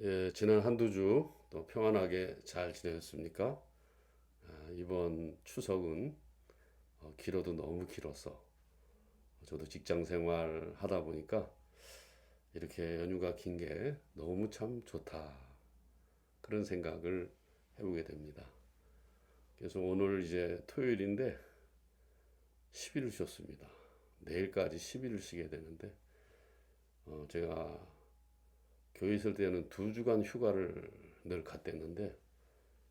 예, 지난 한두 주 또 평안하게 잘 지내셨습니까? 이번 추석은 길어도 너무 길어서 저도 직장 생활 하다 보니까 이렇게 연휴가 긴 게 너무 참 좋다. 그런 생각을 해보게 됩니다. 그래서 오늘 이제 토요일인데 10일을 쉬었습니다. 내일까지 10일을 쉬게 되는데 제가 교회 있을 때는 2주간 휴가를 늘 갔댔는데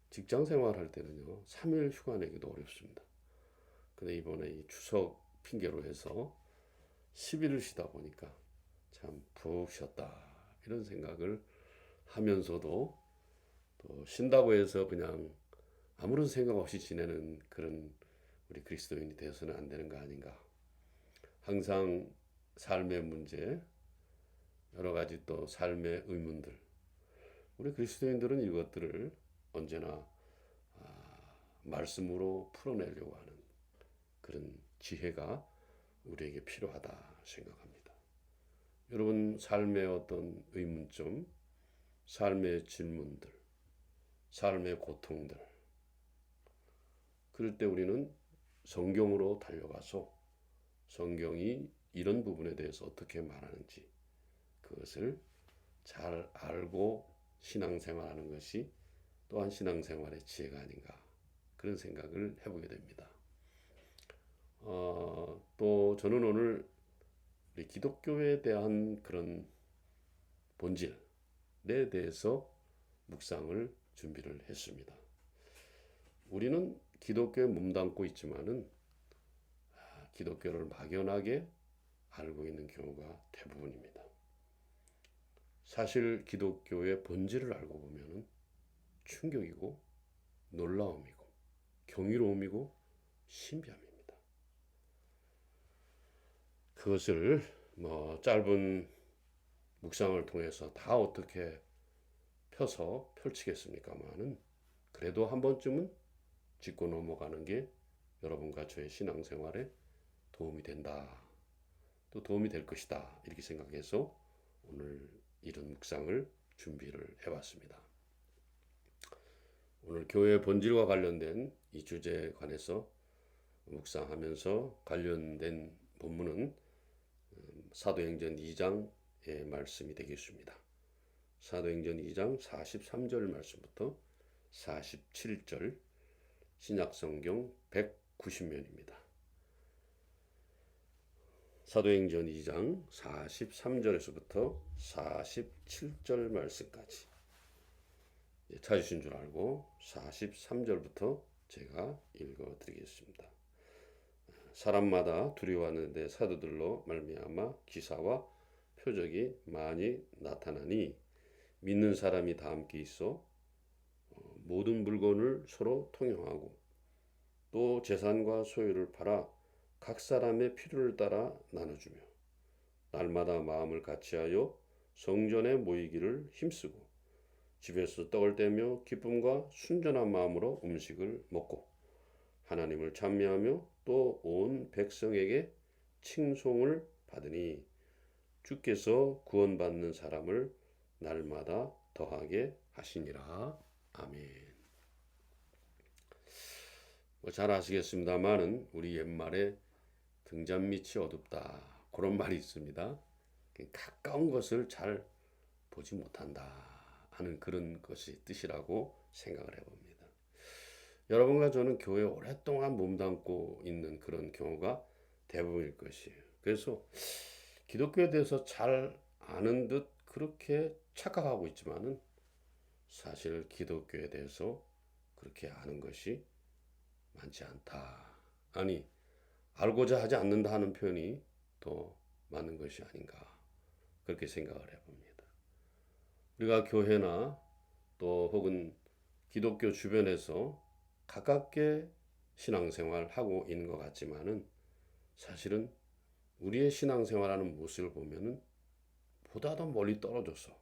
직장 생활할 때는요, 3일 휴가 내기도 어렵습니다. 근데 이번에 이 추석 핑계로 해서 10일을 쉬다 보니까 참 푹 쉬었다. 이런 생각을 하면서도 또 쉰다고 해서 그냥 아무런 생각 없이 지내는 그런 우리 그리스도인이 되어서는 안 되는 거 아닌가. 항상 삶의 문제, 여러 가지 또 삶의 의문들. 우리 그리스도인들은 이것들을 언제나 말씀으로 풀어내려고 하는 그런 지혜가 우리에게 필요하다 생각합니다. 여러분 삶의 어떤 의문점, 삶의 질문들, 삶의 고통들, 그럴 때 우리는 성경으로 달려가서 성경이 이런 부분에 대해서 어떻게 말하는지 그것을 잘 알고 신앙생활하는 것이 또한 신앙생활의 지혜가 아닌가 그런 생각을 해보게 됩니다. 또 저는 오늘 우리 기독교에 대한 그런 본질에 대해서 묵상을 준비를 했습니다. 우리는 기독교에 몸담고 있지만은 기독교를 막연하게 알고 있는 경우가 대부분입니다. 사실 기독교의 본질을 알고 보면은 충격이고 놀라움이고 경이로움이고 신비함입니다. 그것을 짧은 묵상을 통해서 다 어떻게 펴서 펼치겠습니까마는 그래도 한 번쯤은 짚고 넘어가는 게 여러분과 저의 신앙생활에 도움이 된다. 또 도움이 될 것이다. 이렇게 생각해서 오늘 이런 묵상을 준비를 해봤습니다. 오늘 교회의 본질과 관련된 이 주제에 관해서 묵상하면서 관련된 본문은 사도행전 2장의 말씀이 되겠습니다. 사도행전 2장 43절 말씀부터 47절 신약성경 190면입니다. 사도행전 2장 43절에서부터 47절 말씀까지 찾으신 줄 알고 43절부터 제가 읽어드리겠습니다. 사람마다 두려워하는데 사도들로 말미암아 기사와 표적이 많이 나타나니 믿는 사람이 다 함께 있어 모든 물건을 서로 통용하고 또 재산과 소유를 팔아 각 사람의 필요를 따라 나눠주며 날마다 마음을 같이하여 성전에 모이기를 힘쓰고 집에서 떡을 떼며 기쁨과 순전한 마음으로 음식을 먹고 하나님을 찬미하며 또 온 백성에게 칭송을 받으니 주께서 구원받는 사람을 날마다 더하게 하시니라. 아멘. 잘 아시겠습니다만은 우리 옛말에 등잔 밑이 어둡다 그런 말이 있습니다. 가까운 것을 잘 보지 못한다 하는 그런 것이 뜻이라고 생각을 해봅니다. 여러분과 저는 교회에 오랫동안 몸담고 있는 그런 경우가 대부분일 것이에요. 그래서 기독교에 대해서 잘 아는 듯 그렇게 착각하고 있지만은 사실 기독교에 대해서 그렇게 아는 것이 많지 않다. 아니, 알고자 하지 않는다 하는 표현이 더 맞는 것이 아닌가. 그렇게 생각을 해봅니다. 우리가 교회나 또 혹은 기독교 주변에서 가깝게 신앙생활하고 있는 것 같지만은 사실은 우리의 신앙생활하는 모습을 보면은 보다 더 멀리 떨어져서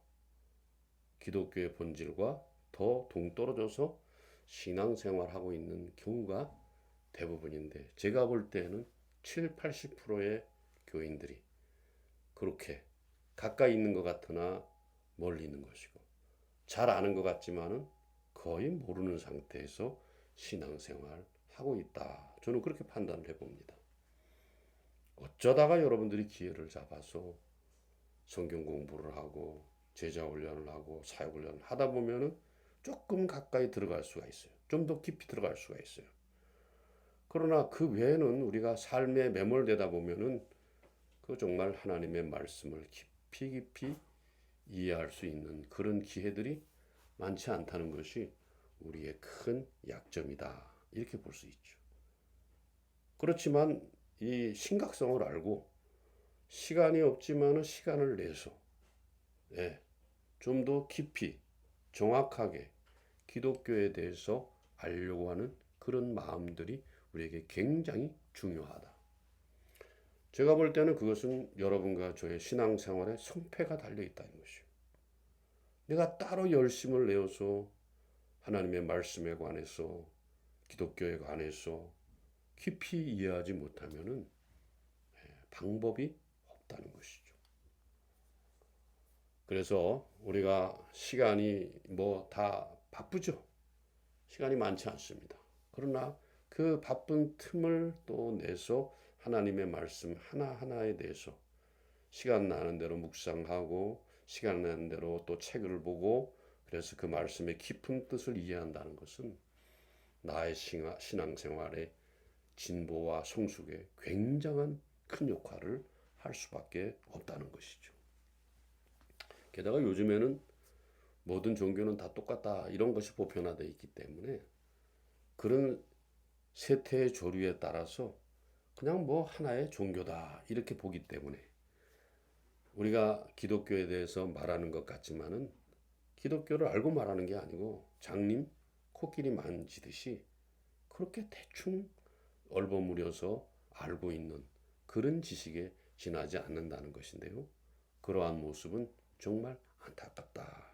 기독교의 본질과 더 동떨어져서 신앙생활하고 있는 경우가 대부분인데 제가 볼 때는 7, 80%의 교인들이 그렇게 가까이 있는 것 같으나 멀리 있는 것이고 잘 아는 것 같지만은 거의 모르는 상태에서 신앙생활 하고 있다. 저는 그렇게 판단을 해봅니다. 어쩌다가 여러분들이 기회를 잡아서 성경 공부를 하고 제자 훈련을 하고 사역 훈련을 하다 보면은 조금 가까이 들어갈 수가 있어요. 좀 더 깊이 들어갈 수가 있어요. 그러나 그 외에는 우리가 삶에 매몰되다 보면은 그 정말 하나님의 말씀을 깊이 깊이 이해할 수 있는 그런 기회들이 많지 않다는 것이 우리의 큰 약점이다. 이렇게 볼 수 있죠. 그렇지만 이 심각성을 알고 시간이 없지만은 시간을 내서 좀 더 깊이 정확하게 기독교에 대해서 알려고 하는 그런 마음들이 우리에게 굉장히 중요하다. 제가 볼 때는 그것은 여러분과 저의 신앙생활에 성패가 달려 있다는 것이요. 내가 따로 열심을 내어서 하나님의 말씀에 관해서 기독교에 관해서 깊이 이해하지 못하면은 방법이 없다는 것이죠. 그래서 우리가 시간이 뭐 다 바쁘죠. 시간이 많지 않습니다. 그러나 그 바쁜 틈을 또 내서 하나님의 말씀 하나하나에 대해서 시간 나는 대로 묵상하고 시간 나는 대로 또 책을 보고 그래서 그 말씀의 깊은 뜻을 이해한다는 것은 나의 신앙생활의 진보와 성숙에 굉장한 큰 역할을 할 수밖에 없다는 것이죠. 게다가 요즘에는 모든 종교는 다 똑같다 이런 것이 보편화되어 있기 때문에 그런 세태의 조류에 따라서 그냥 뭐 하나의 종교다 이렇게 보기 때문에 우리가 기독교에 대해서 말하는 것 같지만은 기독교를 알고 말하는 게 아니고 장님 코끼리 만지듯이 그렇게 대충 얼버무려서 알고 있는 그런 지식에 지나지 않는다는 것인데요. 그러한 모습은 정말 안타깝다.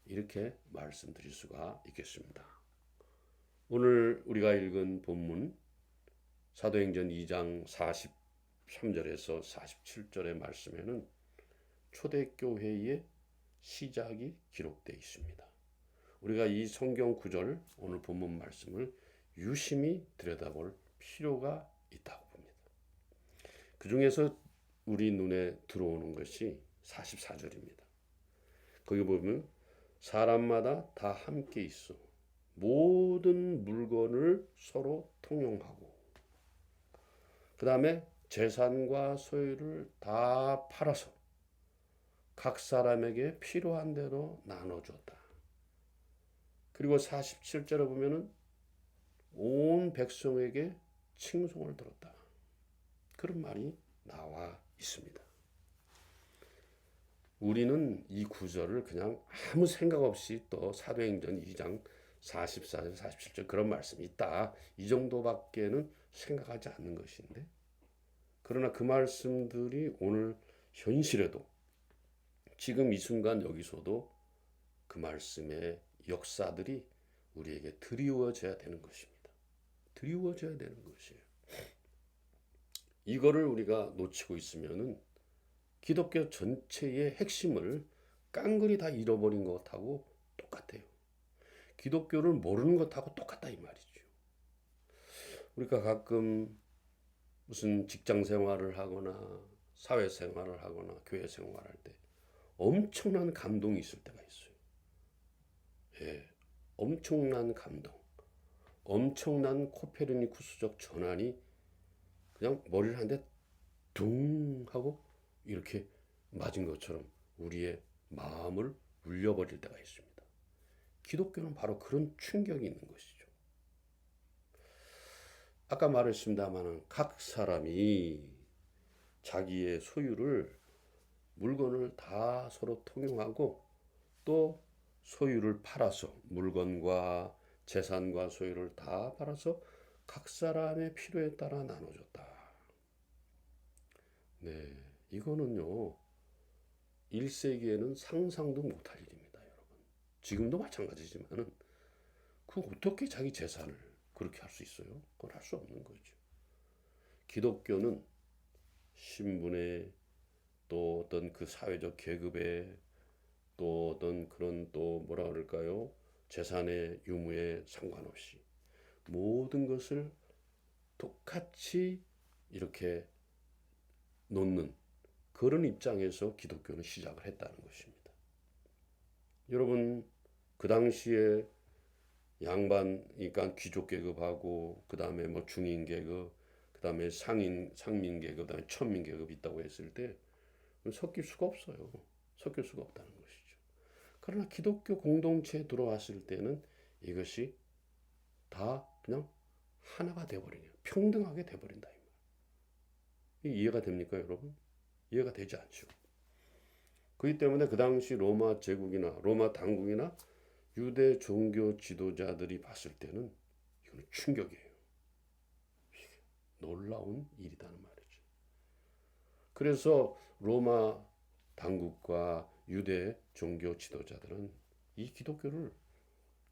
이렇게 말씀드릴 수가 있겠습니다. 오늘 우리가 읽은 본문 사도행전 2장 43절에서 47절의 말씀에는 초대교회의 시작이 기록되어 있습니다. 우리가 이 성경 구절 오늘 본문 말씀을 유심히 들여다볼 필요가 있다고 봅니다. 그 중에서 우리 눈에 들어오는 것이 44절입니다. 거기 보면 사람마다 다 함께 있어 모든 물건을 서로 통용하고 그 다음에 재산과 소유를 다 팔아서 각 사람에게 필요한 대로 나눠줬다. 그리고 47절에 보면은 온 백성에게 칭송을 들었다. 그런 말이 나와 있습니다. 우리는 이 구절을 그냥 아무 생각 없이 또 사도행전 2장 44절, 47절 그런 말씀이 있다. 이 정도밖에는 생각하지 않는 것인데 그러나 그 말씀들이 오늘 현실에도 지금 이 순간 여기서도 그 말씀의 역사들이 우리에게 드리워져야 되는 것입니다. 드리워져야 되는 것이에요. 이거를 우리가 놓치고 있으면은 기독교 전체의 핵심을 깡그리 다 잃어버린 것하고 똑같아요. 기독교를 모르는 것하고 똑같다 이 말이죠. 우리가 가끔 무슨 직장 생활을 하거나 사회 생활을 하거나 교회 생활할 때 엄청난 감동이 있을 때가 있어요. 예, 엄청난 감동, 엄청난 코페르니쿠스적 전환이 그냥 머리를 한 대 둥 하고 이렇게 맞은 것처럼 우리의 마음을 울려버릴 때가 있습니다. 기독교는 바로 그런 충격이 있는 것이죠. 아까 말했습니다만 각 사람이 자기의 소유를 물건을 다 서로 통용하고 또 소유를 팔아서 물건과 재산과 소유를 다 팔아서 각 사람의 필요에 따라 나눠줬다. 네, 이거는요 1세기에는 상상도 못할 일입니다, 여러분. 지금도 마찬가지지만은 그 어떻게 자기 재산을 그렇게 할 수 있어요? 그건 할 수 없는 거죠. 기독교는 신분의 또 어떤 그 사회적 계급의 또 어떤 그런 또 뭐라 그럴까요? 재산의 유무에 상관없이 모든 것을 똑같이 이렇게 놓는 그런 입장에서 기독교는 시작을 했다는 것입니다. 여러분, 그 당시에 양반, 그러니까 귀족 계급하고 그 다음에 뭐 중인 계급, 그 다음에 상민 계급, 그 다음에 천민 계급 있다고 했을 때 섞일 수가 없어요. 섞일 수가 없다는 것이죠. 그러나 기독교 공동체에 들어왔을 때는 이것이 다 그냥 하나가 돼버리냐, 평등하게 돼버린다. 이해가 됩니까, 여러분? 이해가 되지 않죠. 그렇기 때문에 그 당시 로마 제국이나 로마 당국이나 유대 종교 지도자들이 봤을 때는 이거는 충격이에요. 놀라운 일이라는 말이죠. 그래서 로마 당국과 유대 종교 지도자들은 이 기독교를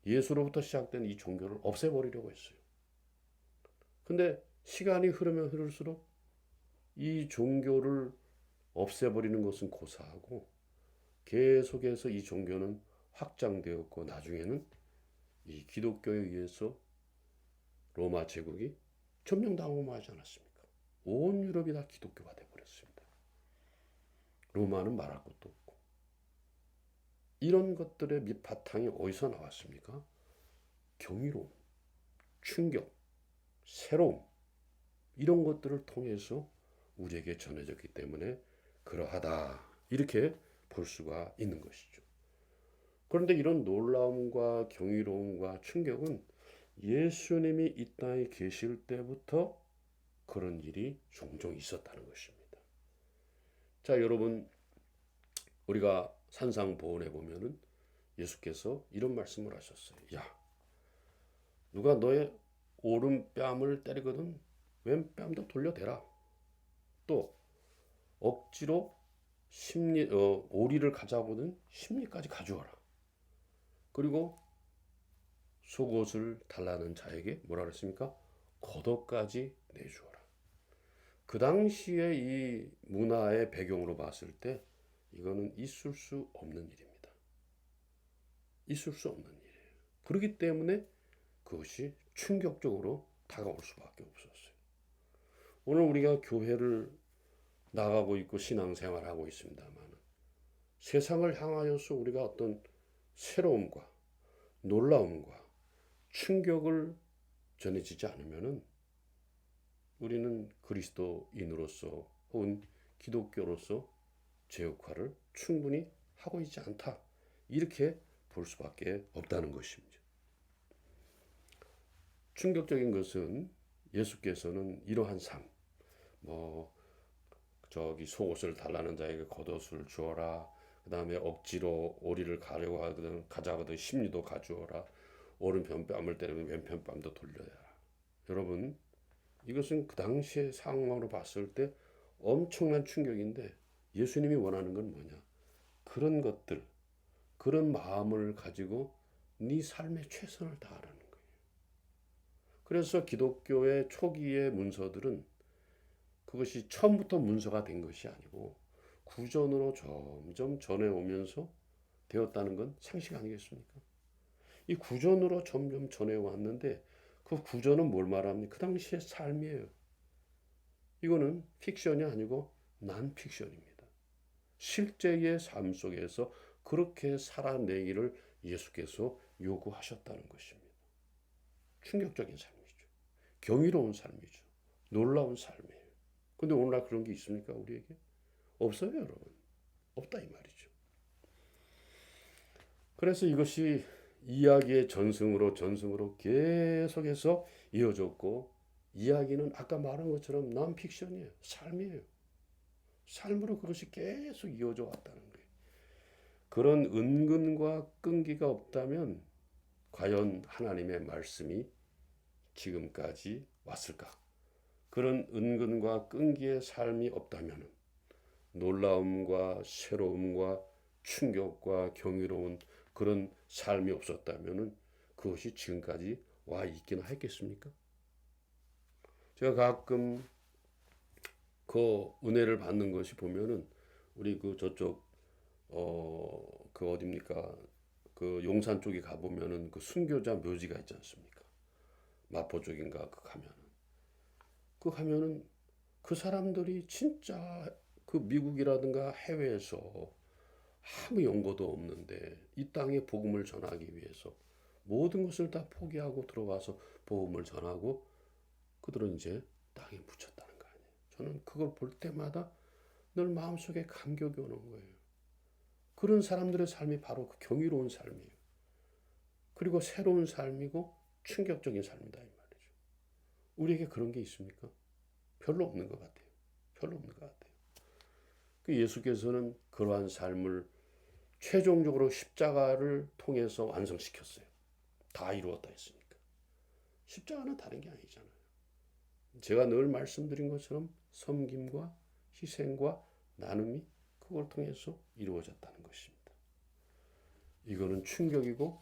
예수로부터 시작된 이 종교를 없애버리려고 했어요. 근데 시간이 흐르면 흐를수록 이 종교를 없애버리는 것은 고사하고 계속해서 이 종교는 확장되었고 나중에는 이 기독교에 의해서 로마 제국이 점령당하고 하지 않았습니까? 온 유럽이 다 기독교가 되어버렸습니다. 로마는 말할 것도 없고. 이런 것들의 밑바탕이 어디서 나왔습니까? 경이로움, 충격, 새로움 이런 것들을 통해서 우리에게 전해졌기 때문에 그러하다 이렇게 볼 수가 있는 것이죠. 그런데 이런 놀라움과 경이로움과 충격은 예수님이 이 땅에 계실 때부터 그런 일이 종종 있었다는 것입니다. 자, 여러분, 우리가 산상보훈에 보면은 예수께서 이런 말씀을 하셨어요. 야, 누가 너의 오른뺨을 때리거든 왼뺨도 돌려대라. 또 억지로 오리를 가져오거든 십리까지 가져와라. 그리고 속옷을 달라는 자에게 뭐라 그랬습니까? 겉옷까지 내주어라. 그 당시에 이 문화의 배경으로 봤을 때 이거는 있을 수 없는 일입니다. 있을 수 없는 일이에요. 그렇기 때문에 그것이 충격적으로 다가올 수밖에 없었어요. 오늘 우리가 교회를 나가고 있고 신앙생활하고 있습니다만 세상을 향하여서 우리가 어떤 새로움과 놀라움과 충격을 전해지지 않으면은 우리는 그리스도인으로서 혹은 기독교로서 제 역할을 충분히 하고 있지 않다. 이렇게 볼 수밖에 없다는 것입니다. 충격적인 것은 예수께서는 이러한 삶, 뭐 저기 속옷을 달라는 자에게 겉옷을 주어라. 그 다음에 억지로 오리를 가져가거든 십리도 가주어라. 오른편 뺨을 때리면 왼편 뺨도 돌려야. 여러분, 이것은 그 당시의 상황으로 봤을 때 엄청난 충격인데 예수님이 원하는 건 뭐냐? 그런 것들, 그런 마음을 가지고 네 삶의 최선을 다하라는 거예요. 그래서 기독교의 초기의 문서들은 그것이 처음부터 문서가 된 것이 아니고 구전으로 점점 전해오면서 되었다는 건 상식 아니겠습니까? 이 구전으로 점점 전해왔는데 그 구전은 뭘 말합니까? 그 당시의 삶이에요. 이거는 픽션이 아니고 난픽션입니다. 실제의 삶 속에서 그렇게 살아내기를 예수께서 요구하셨다는 것입니다. 충격적인 삶이죠. 경이로운 삶이죠. 놀라운 삶이에요. 근데 오늘날 그런 게 있습니까? 우리에게? 없어요, 여러분. 없다 이 말이죠. 그래서 이것이 이야기의 전승으로 계속해서 이어졌고 이야기는 아까 말한 것처럼 non-fiction이에요. 삶이에요. 삶으로 그것이 계속 이어져 왔다는 거예요. 그런 은근과 끈기가 없다면 과연 하나님의 말씀이 지금까지 왔을까? 그런 은근과 끈기의 삶이 없다면 놀라움과 새로움과 충격과 경이로운 그런 삶이 없었다면 그것이 지금까지 와 있기는 했겠습니까? 제가 가끔 그 은혜를 받는 것이 보면은 우리 그 저쪽 그 어딥니까? 그 용산 쪽에 가보면은 그 순교자 묘지가 있지 않습니까? 마포 쪽인가 그 가면은 그 사람들이 진짜 그 미국이라든가 해외에서 아무 연고도 없는데 이 땅에 복음을 전하기 위해서 모든 것을 다 포기하고 들어와서 복음을 전하고 그들은 이제 땅에 묻혔다는 거 아니에요. 저는 그걸 볼 때마다 늘 마음속에 감격이 오는 거예요. 그런 사람들의 삶이 바로 그 경이로운 삶이에요. 그리고 새로운 삶이고 충격적인 삶이다 이 말이죠. 우리에게 그런 게 있습니까? 별로 없는 것 같아요. 별로 없는 것 같아요. 그 예수께서는 그러한 삶을 최종적으로 십자가를 통해서 완성시켰어요. 다 이루었다 했으니까. 십자가는 다른 게 아니잖아요. 제가 늘 말씀드린 것처럼 섬김과 희생과 나눔이 그걸 통해서 이루어졌다는 것입니다. 이거는 충격이고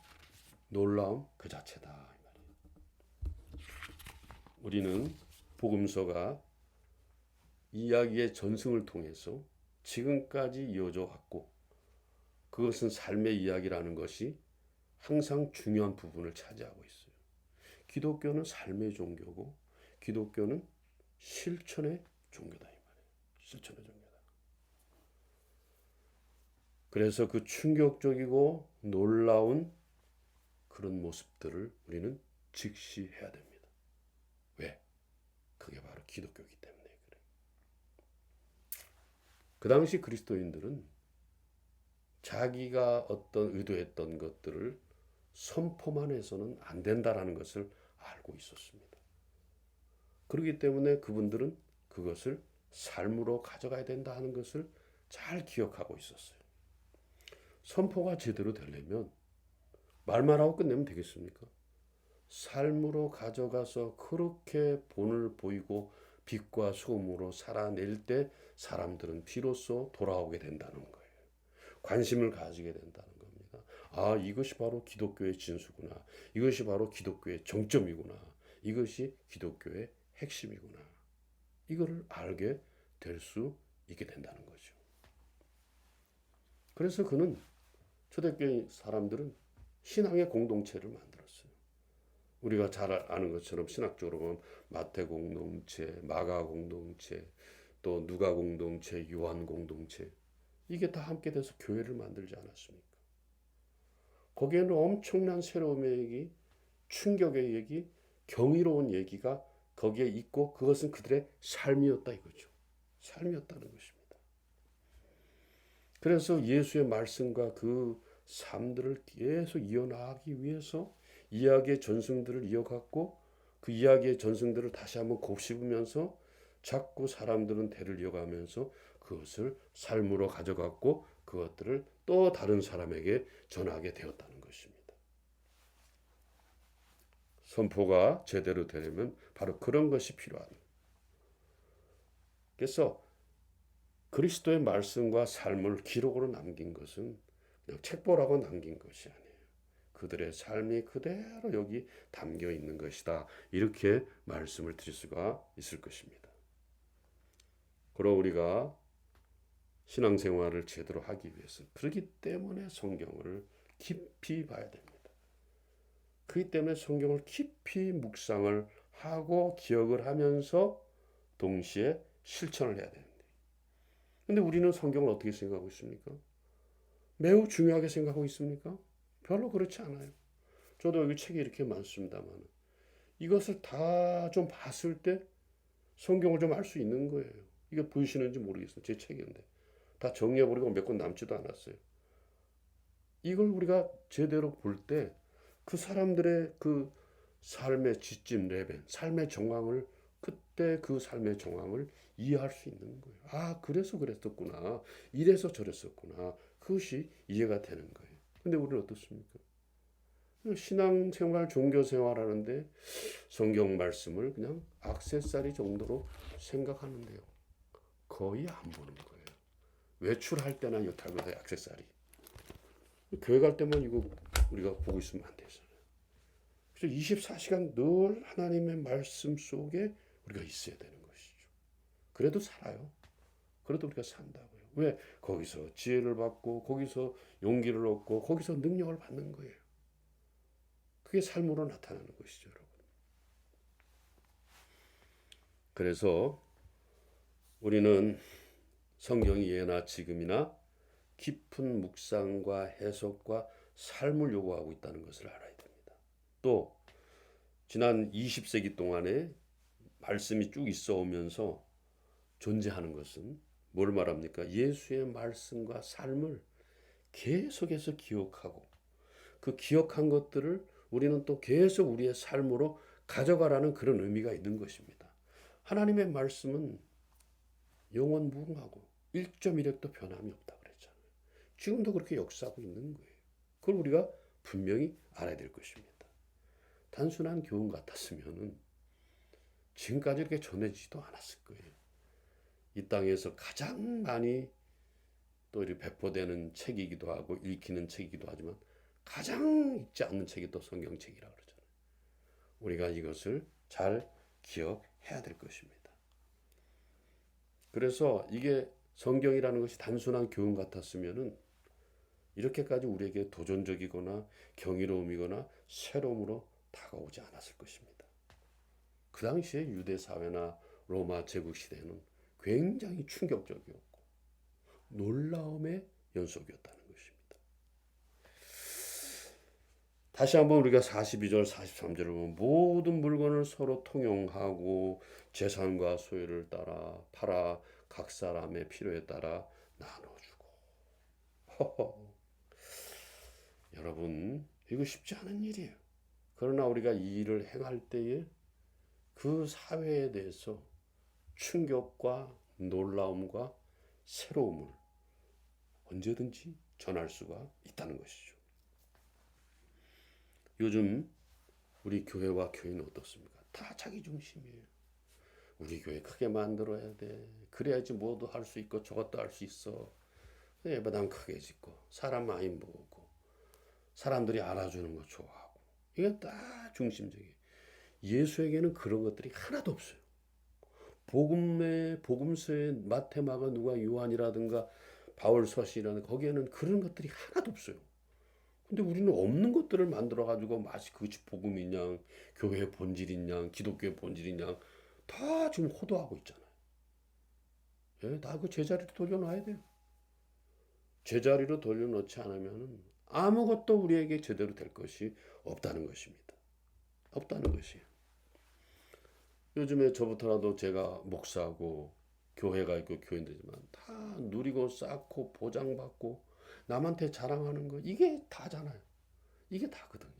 놀라움 그 자체다 이 말이에요. 우리는 복음서가 이야기의 전승을 통해서 지금까지 이어져 왔고 그것은 삶의 이야기라는 것이 항상 중요한 부분을 차지하고 있어요. 기독교는 삶의 종교고 기독교는 실천의 종교다 이 말이에요. 실천의 종교다. 그래서 그 충격적이고 놀라운 그런 모습들을 우리는 직시해야 됩니다. 왜? 그게 바로 기독교이기 때문에 그래요. 그 당시 그리스도인들은 자기가 어떤 의도했던 것들을 선포만 해서는 안 된다라는 것을 알고 있었습니다. 그렇기 때문에 그분들은 그것을 삶으로 가져가야 된다 하는 것을 잘 기억하고 있었어요. 선포가 제대로 되려면 말만 하고 끝내면 되겠습니까? 삶으로 가져가서 그렇게 본을 보이고 빛과 소음으로 살아낼 때 사람들은 비로소 돌아오게 된다는 거예요. 관심을 가지게 된다는 겁니다. 아, 이것이 바로 기독교의 진수구나. 이것이 바로 기독교의 정점이구나. 이것이 기독교의 핵심이구나. 이거를 알게 될 수 있게 된다는 거죠. 그래서 그는 초대교회 사람들은 신앙의 공동체를 만들었어요. 우리가 잘 아는 것처럼 신학적으로 보면 마태 공동체, 마가 공동체, 또 누가 공동체, 요한 공동체 이게 다 함께 돼서 교회를 만들지 않았습니까? 거기에는 엄청난 새로움의 얘기, 충격의 얘기, 경이로운 얘기가 거기에 있고 그것은 그들의 삶이었다 이거죠. 삶이었다는 것입니다. 그래서 예수의 말씀과 그 삶들을 계속 이어나가기 위해서 이야기의 전승들을 이어갔고 그 이야기의 전승들을 다시 한번 곱씹으면서 자꾸 사람들은 대를 이어가면서 그것을 삶으로 가져갔고 그것들을 또 다른 사람에게 전하게 되었다는 것입니다. 선포가 제대로 되려면 바로 그런 것이 필요합니다. 그래서 그리스도의 말씀과 삶을 기록으로 남긴 것은 그냥 책보라고 남긴 것이 아니에요. 그들의 삶이 그대로 여기 담겨 있는 것이다. 이렇게 말씀을 드릴 수가 있을 것입니다. 그럼 우리가 신앙생활을 제대로 하기 위해서 그렇기 때문에 성경을 깊이 봐야 됩니다. 그렇기 때문에 성경을 깊이 묵상을 하고 기억을 하면서 동시에 실천을 해야 됩니다. 근데 우리는 성경을 어떻게 생각하고 있습니까? 매우 중요하게 생각하고 있습니까? 별로 그렇지 않아요. 저도 여기 책이 이렇게 많습니다만 이것을 다 좀 봤을 때 성경을 좀 알 수 있는 거예요. 이게 보이시는지 모르겠어요. 제 책인데 다 정리해버리고 몇 권 남지도 않았어요. 이걸 우리가 제대로 볼 때 그 사람들의 그 삶의 지침 레벨, 삶의 정황을 그때 그 삶의 정황을 이해할 수 있는 거예요. 아, 그래서 그랬었구나. 이래서 저랬었구나. 그것이 이해가 되는 거예요. 근데 우리는 어떻습니까? 신앙생활, 종교생활 하는데 성경 말씀을 그냥 액세서리 정도로 생각하는데요. 거의 안 보는 거예요. 외출할 때나 이거 달고 다니는 액세서리. 교회 갈 때만 이거 우리가 보고 있으면 안 되잖아요. 그래서 24시간 늘 하나님의 말씀 속에 우리가 있어야 되는 것이죠. 그래도 살아요. 그래도 우리가 산다고요. 왜? 거기서 지혜를 받고 거기서 용기를 얻고 거기서 능력을 받는 거예요. 그게 삶으로 나타나는 것이죠, 여러분. 그래서 우리는 성경이 예나 지금이나 깊은 묵상과 해석과 삶을 요구하고 있다는 것을 알아야 됩니다. 또 지난 20세기 동안에 말씀이 쭉 있어 오면서 존재하는 것은 뭘 말합니까? 예수의 말씀과 삶을 계속해서 기억하고 그 기억한 것들을 우리는 또 계속 우리의 삶으로 가져가라는 그런 의미가 있는 것입니다. 하나님의 말씀은 영원 무궁하고 1.1핵도 변함이 없다 그랬잖아요. 지금도 그렇게 역사하고 있는 거예요. 그걸 우리가 분명히 알아야 될 것입니다. 단순한 교훈 같았으면 지금까지 이렇게 전해지지도 않았을 거예요. 이 땅에서 가장 많이 또 이렇게 배포되는 책이기도 하고 읽히는 책이기도 하지만 가장 읽지 않는 책이 또 성경책이라고 그러잖아요. 우리가 이것을 잘 기억해야 될 것입니다. 그래서 이게 성경이라는 것이 단순한 교훈 같았으면은 이렇게까지 우리에게 도전적이거나 경이로움이거나 새로움으로 다가오지 않았을 것입니다. 그 당시에 유대 사회나 로마 제국 시대는 굉장히 충격적이었고 놀라움의 연속이었다는 것입니다. 다시 한번 우리가 42절 43절을 보면 모든 물건을 서로 통용하고 재산과 소유를 따라 팔아 각 사람의 필요에 따라 나눠주고. 여러분, 이거 쉽지 않은 일이에요. 그러나 우리가 이 일을 행할 때에 그 사회에 대해서 충격과 놀라움과 새로움을 언제든지 전할 수가 있다는 것이죠. 요즘 우리 교회와 교인은 어떻습니까? 다 자기 중심이에요. 우리 교회 크게 만들어야 돼. 그래야지 뭐도 할 수 있고 저것도 할 수 있어. 예배당 크게 짓고 사람 많이 모으고 사람들이 알아주는 거 좋아하고 이게 다 중심적이에요. 예수에게는 그런 것들이 하나도 없어요. 복음서에 마태, 마가, 누가, 요한이라든가 바울 서신이라든가 거기에는 그런 것들이 하나도 없어요. 근데 우리는 없는 것들을 만들어 가지고 마치 그것이 복음이냐, 교회의 본질이냐, 기독교의 본질이냐 다 지금 호도하고 있잖아요. 예, 다 그 제자리로 돌려놔야 돼요. 제자리로 돌려놓지 않으면 아무것도 우리에게 제대로 될 것이 없다는 것입니다. 없다는 것이에요. 요즘에 저부터라도 제가 목사하고 교회가 있고 교인들지만 다 누리고 쌓고 보장받고 남한테 자랑하는 거 이게 다잖아요. 이게 다거든요.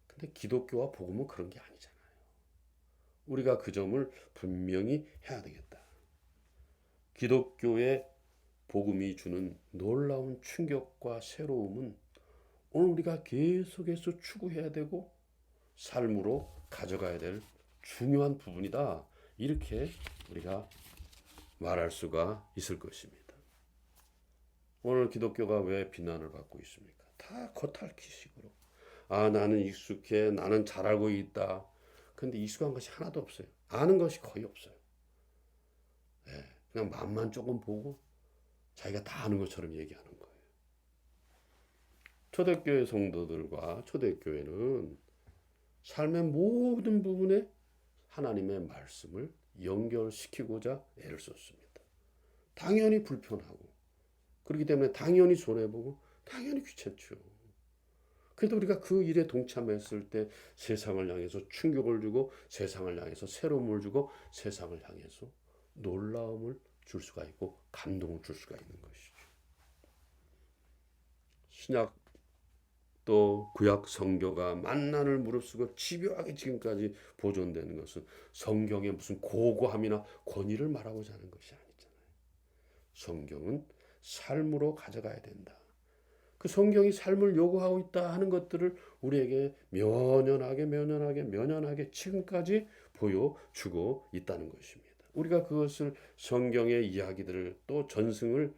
근데 기독교와 복음은 그런 게 아니잖아요. 우리가 그 점을 분명히 해야 되겠다. 기독교의 복음이 주는 놀라운 충격과 새로움은 오늘 우리가 계속해서 추구해야 되고 삶으로 가져가야 될 중요한 부분이다. 이렇게 우리가 말할 수가 있을 것입니다. 오늘 기독교가 왜 비난을 받고 있습니까? 다 겉핥기식으로. 아, 나는 익숙해. 나는 잘 알고 있다. 근데 익숙한 것이 하나도 없어요. 아는 것이 거의 없어요. 네, 그냥 맛만 조금 보고 자기가 다 아는 것처럼 얘기하는 거예요. 초대교회 성도들과 초대교회는 삶의 모든 부분에 하나님의 말씀을 연결시키고자 애를 썼습니다. 당연히 불편하고 그렇기 때문에 당연히 손해보고 당연히 귀찮죠. 그래도 우리가 그 일에 동참했을 때 세상을 향해서 충격을 주고 세상을 향해서 새로움을 주고 세상을 향해서 놀라움을 줄 수가 있고 감동을 줄 수가 있는 것이죠. 신약 또 구약 성교가 만난을 무릅쓰고 집요하게 지금까지 보존되는 것은 성경의 무슨 고고함이나 권위를 말하고자 하는 것이 아니잖아요. 성경은 삶으로 가져가야 된다. 그 성경이 삶을 요구하고 있다 하는 것들을 우리에게 면연하게 지금까지 보여주고 있다는 것입니다. 우리가 그것을 성경의 이야기들을 또 전승을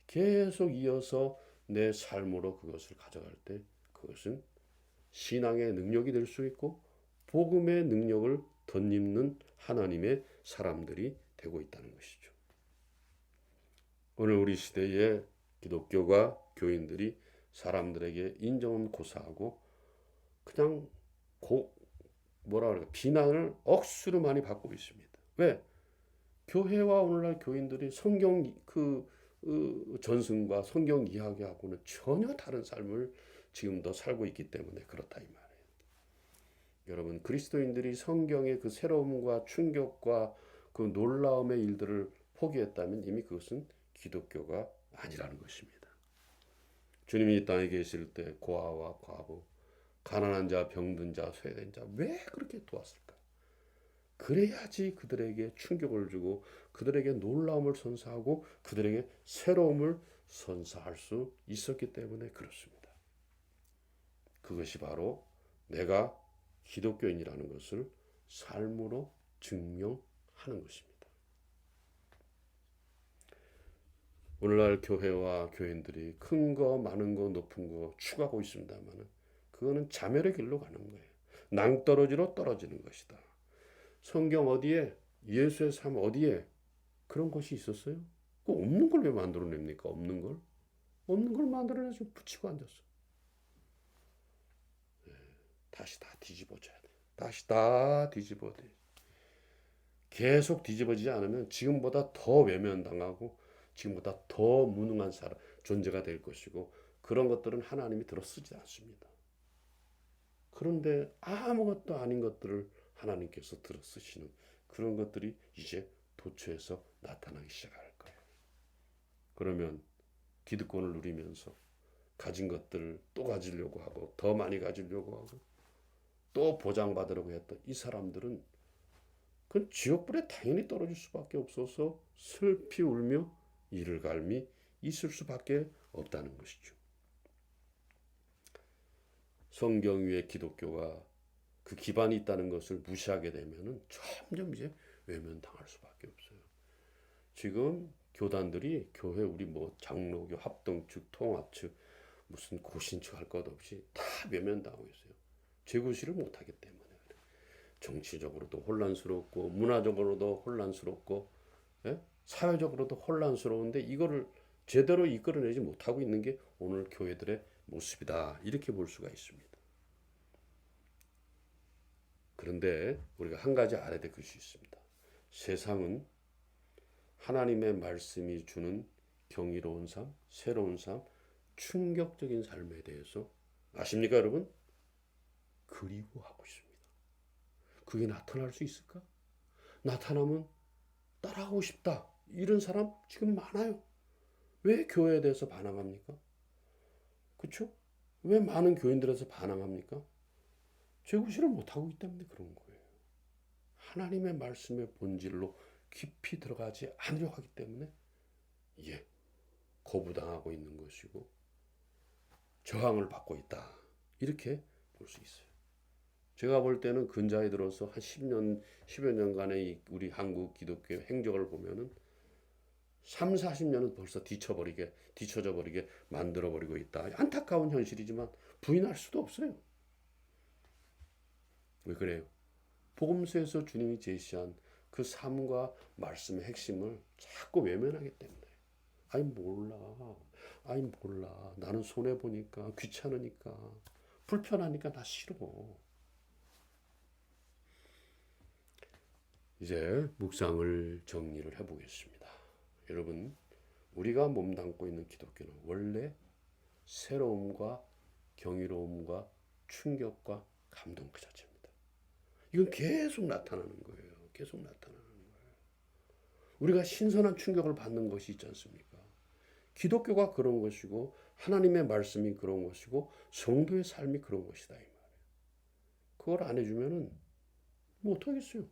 계속 이어서 내 삶으로 그것을 가져갈 때 그것은 신앙의 능력이 될 수 있고 복음의 능력을 덧입는 하나님의 사람들이 되고 있다는 것이죠. 오늘 우리 시대에 기독교가 교인들이 사람들에게 인정은 고사하고 그냥 뭐라 그럴까 비난을 억수로 많이 받고 있습니다. 왜? 교회와 오늘날 교인들이 성경 전승과 성경 이야기하고는 전혀 다른 삶을 지금도 살고 있기 때문에 그렇다 이 말이에요. 여러분 그리스도인들이 성경의 그 새로움과 충격과 그 놀라움의 일들을 포기했다면 이미 그것은 기독교가 아니라는 것입니다. 주님이 이 땅에 계실 때 고아와 과부, 가난한 자, 병든 자, 쇠된 자 왜 그렇게 도왔을까? 그래야지 그들에게 충격을 주고 그들에게 놀라움을 선사하고 그들에게 새로움을 선사할 수 있었기 때문에 그렇습니다. 그것이 바로 내가 기독교인이라는 것을 삶으로 증명하는 것입니다. 오늘날 교회와 교인들이 큰 거, 많은 거, 높은 거 추구하고 있습니다만 그거는 자멸의 길로 가는 거예요. 낭떠러지로 떨어지는 것이다. 성경 어디에 예수의 삶 어디에 그런 것이 있었어요? 그 없는 걸 왜 만들어냅니까? 없는 걸? 없는 걸 만들어내서 붙이고 앉았어. 다시 다 뒤집어져야 돼. 다시 다 뒤집어야 돼. 계속 뒤집어지지 않으면 지금보다 더 외면당하고 지금보다 더 무능한 사람, 존재가 될 것이고 그런 것들은 하나님이 들어 쓰지 않습니다. 그런데 아무것도 아닌 것들을 하나님께서 들어 쓰시는 그런 것들이 이제 도처에서 나타나기 시작할 거예요. 그러면 기득권을 누리면서 가진 것들을 또 가지려고 하고 더 많이 가지려고 하고 또 보장받으려고 했던 이 사람들은 그 지옥불에 당연히 떨어질 수밖에 없어서 슬피 울며 이를 갈미 있을 수밖에 없다는 것이죠. 성경 위에 기독교가 그 기반이 있다는 것을 무시하게 되면은 점점 이제 외면당할 수밖에 없어요. 지금 교단들이 교회 우리 뭐 장로교 합동측 통합측 무슨 고신측 할 것 없이 다 외면당하고 있어요. 재구시를 못하기 때문에 그래요. 정치적으로도 혼란스럽고 문화적으로도 혼란스럽고 예? 사회적으로도 혼란스러운데 이거를 제대로 이끌어내지 못하고 있는 게 오늘 교회들의 모습이다 이렇게 볼 수가 있습니다. 그런데 우리가 한 가지 알아야 될 것이 있습니다. 세상은 하나님의 말씀이 주는 경이로운 삶, 새로운 삶, 충격적인 삶에 대해서 아십니까 여러분? 그리워하고 있습니다. 그게 나타날 수 있을까? 나타나면 따라하고 싶다. 이런 사람 지금 많아요. 왜 교회에 대해서 반항합니까? 그렇죠? 왜 많은 교인들에서 반항합니까? 제구실을 못하고 있기 때문에 그런 거예요. 하나님의 말씀의 본질로 깊이 들어가지 않으려고 하기 때문에 거부당하고 있는 것이고 저항을 받고 있다. 이렇게 볼 수 있어요. 제가 볼 때는 근자에 들어서 한 10년, 10여 년간의 우리 한국 기독교의 행적을 보면은 3, 40년은 벌써 뒤처져 버리게 만들어 버리고 있다. 안타까운 현실이지만 부인할 수도 없어요. 왜 그래요? 복음서에서 주님이 제시한 그 삶과 말씀의 핵심을 자꾸 외면하기 때문에. 아이 몰라. 아이 몰라. 나는 손해 보니까 귀찮으니까 불편하니까 나 싫어. 이제 묵상을 정리를 해보겠습니다. 여러분, 우리가 몸담고 있는 기독교는 원래 새로움과 경이로움과 충격과 감동 그 자체입니다. 이건 계속 나타나는 거예요. 계속 나타나는 거예요. 우리가 신선한 충격을 받는 것이 있지 않습니까? 기독교가 그런 것이고 하나님의 말씀이 그런 것이고 성도의 삶이 그런 것이다 이 말이에요. 그걸 안 해주면은 뭐 어떡하겠어요?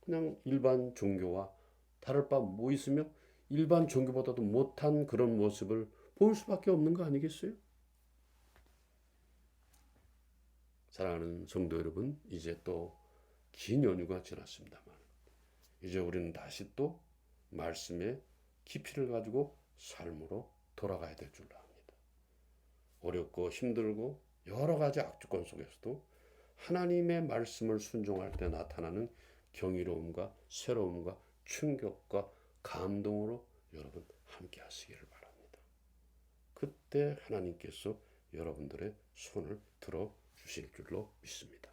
그냥 일반 종교와 다를 바 뭐 있으며 일반 종교보다도 못한 그런 모습을 보일 수밖에 없는 거 아니겠어요? 사랑하는 성도 여러분, 이제 또 긴 연휴가 지났습니다만 이제 우리는 다시 또 말씀의 깊이를 가지고 삶으로 돌아가야 될 줄 압니다. 어렵고 힘들고 여러 가지 악조건 속에서도 하나님의 말씀을 순종할 때 나타나는 경이로움과 새로움과 충격과 감동으로 여러분 함께 하시기를 바랍니다. 그때 하나님께서 여러분들의 손을 들어 주실 줄로 믿습니다.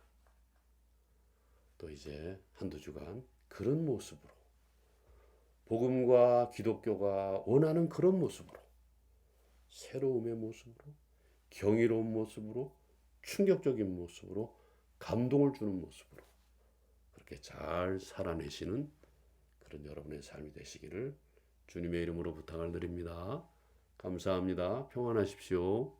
또 이제 한두 주간 그런 모습으로 복음과 기독교가 원하는 그런 모습으로 새로움의 모습으로 경이로운 모습으로 충격적인 모습으로 감동을 주는 모습으로 그렇게 잘 살아내시는 그런 여러분의 삶이 되시기를 주님의 이름으로 부탁을 드립니다. 감사합니다. 평안하십시오.